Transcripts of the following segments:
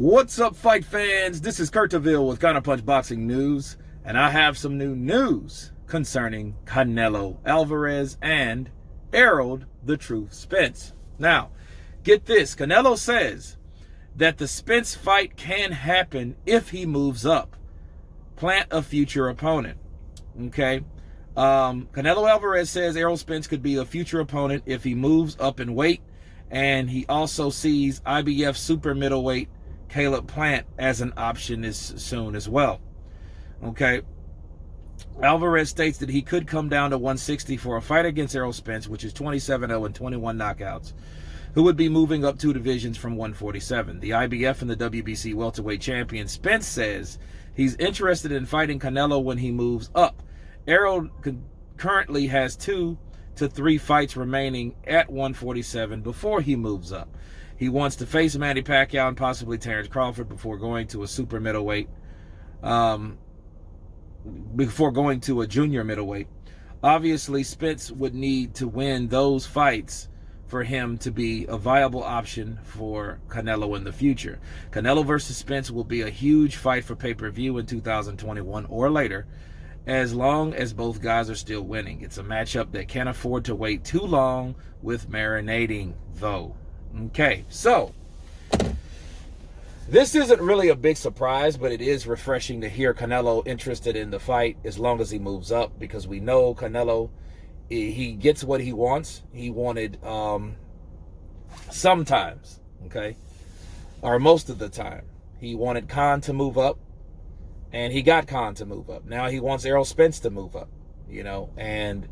What's up, fight fans? This is Kurt DeVille with Counterpunch Boxing News, and I have some new news concerning Canelo Alverez and Errol the Truth Spence. Now, get this. Canelo says that the Spence fight can happen if he moves up. Plant a future opponent. Okay? Canelo Alverez says Errol Spence could be a future opponent if he moves up in weight, and he also sees IBF super middleweight Caleb Plant as an option as soon as well. Okay. Alvarez states that he could come down to 160 for a fight against Errol Spence, which is 27-0 and 21 knockouts, who would be moving up 2 divisions from 147. The IBF and the WBC welterweight champion Spence says he's interested in fighting Canelo when he moves up. Errol currently has 2 to 3 fights remaining at 147 before he moves up. He wants to face Manny Pacquiao and possibly Terrence Crawford before going to a super middleweight, before going to a junior middleweight. Obviously, Spence would need to win those fights for him to be a viable option for Canelo in the future. Canelo versus Spence will be a huge fight for pay-per-view in 2021 or later, as long as both guys are still winning. It's a matchup that can't afford to wait too long with marinating, though. Okay, so this isn't really a big surprise, but it is refreshing to hear Canelo interested in the fight as long as he moves up, because we know Canelo, he gets what he wants. He wanted sometimes, okay, or most of the time, he wanted Khan to move up, and he got Khan to move up. Now he wants Errol Spence to move up, you know, and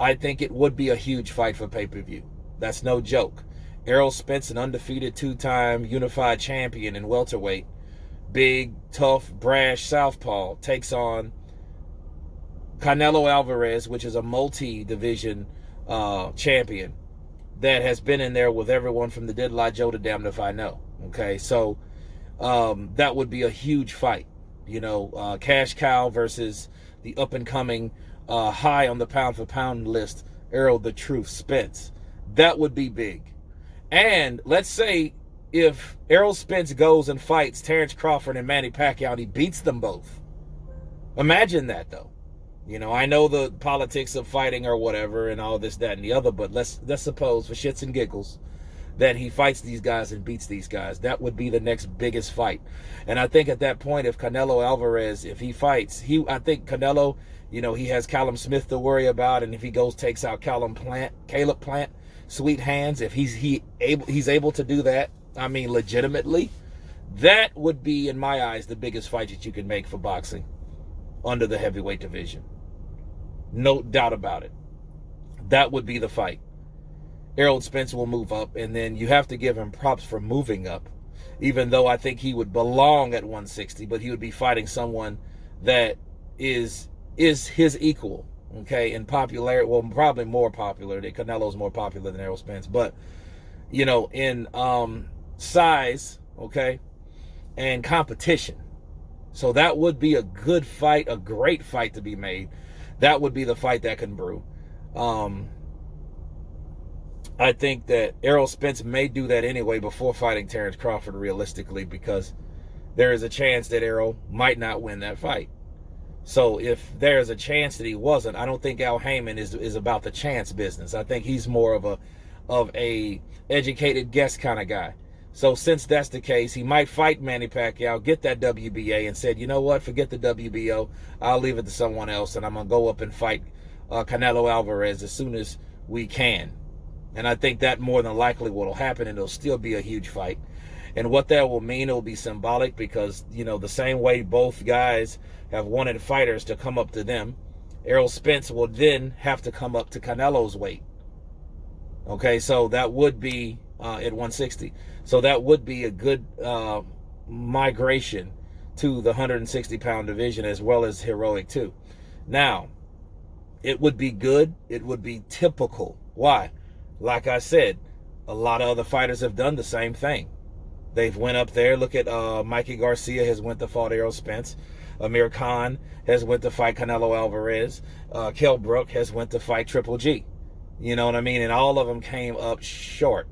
I think it would be a huge fight for pay-per-view. That's no joke. Errol Spence, an undefeated 2-time unified champion in welterweight, big, tough, brash southpaw, takes on Canelo Alverez, which is a multi-division champion that has been in there with everyone from the Deadline Joe to Damned If I Know. Okay, so that would be a huge fight. You know, cash cow versus the up-and-coming, high on the pound-for-pound list, Errol the Truth Spence. That would be big. And let's say if Errol Spence goes and fights Terrence Crawford and Manny Pacquiao and he beats them both. Imagine that, though. You know, I know the politics of fighting or whatever and all this, that, and the other, but let's suppose for shits and giggles that he fights these guys and beats these guys. That would be the next biggest fight. And I think at that point, if Canelo Alvarez, if he fights, I think Canelo, you know, he has Callum Smith to worry about, and if he goes, takes out Caleb Plant, sweet hands, if he's able to do that, I mean, legitimately, that would be, in my eyes, the biggest fight that you can make for boxing under the heavyweight division. No doubt about it. That would be the fight. Errol Spence will move up, and then you have to give him props for moving up, even though I think he would belong at 160, but he would be fighting someone that is his equal. Okay, in popularity, well, probably more popular. Canelo's more popular than Errol Spence, but you know, in size, okay, and competition. So that would be a good fight, a great fight to be made. That would be the fight that can brew. I think that Errol Spence may do that anyway before fighting Terrence Crawford, realistically, because there is a chance that Errol might not win that fight. So if there's a chance that he wasn't, I don't think Al Heyman is about the chance business. I think he's more of a educated guess kind of guy. So since that's the case, he might fight Manny Pacquiao, get that WBA, and said, you know what, forget the WBO. I'll leave it to someone else, and I'm going to go up and fight Canelo Alvarez as soon as we can. And I think that more than likely what will happen, and it'll still be a huge fight. And what that will mean, it will be symbolic, because, you know, the same way both guys have wanted fighters to come up to them, Errol Spence will then have to come up to Canelo's weight. Okay, so that would be at 160. So that would be a good migration to the 160-pound division, as well as heroic too. Now, it would be good. It would be typical. Why? Like I said, a lot of other fighters have done the same thing. They've went up there. Look at Mikey Garcia has went to fight Errol Spence. Amir Khan has went to fight Canelo Alvarez. Kell Brook has went to fight Triple G. You know what I mean? And all of them came up short.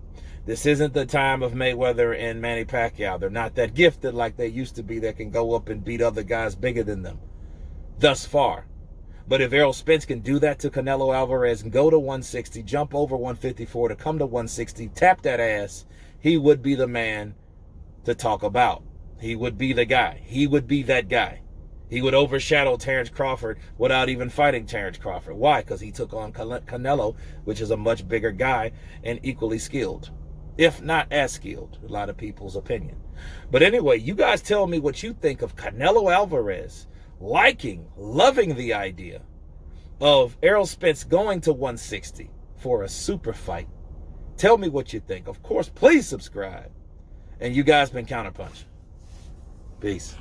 This isn't the time of Mayweather and Manny Pacquiao. They're not that gifted like they used to be that can go up and beat other guys bigger than them thus far. But if Errol Spence can do that to Canelo Alvarez and go to 160, jump over 154 to come to 160, tap that ass, he would be the man to talk about. He would be the guy. He would be that guy. He would overshadow Terrence Crawford without even fighting Terrence Crawford. Why? Because he took on Canelo, which is a much bigger guy and equally skilled, if not as skilled, a lot of people's opinion. But anyway, you guys tell me what you think of Canelo Alvarez loving the idea of Errol Spence going to 160 for a super fight. Tell me what you think. Of course, please subscribe. And you guys been counterpunching. Peace.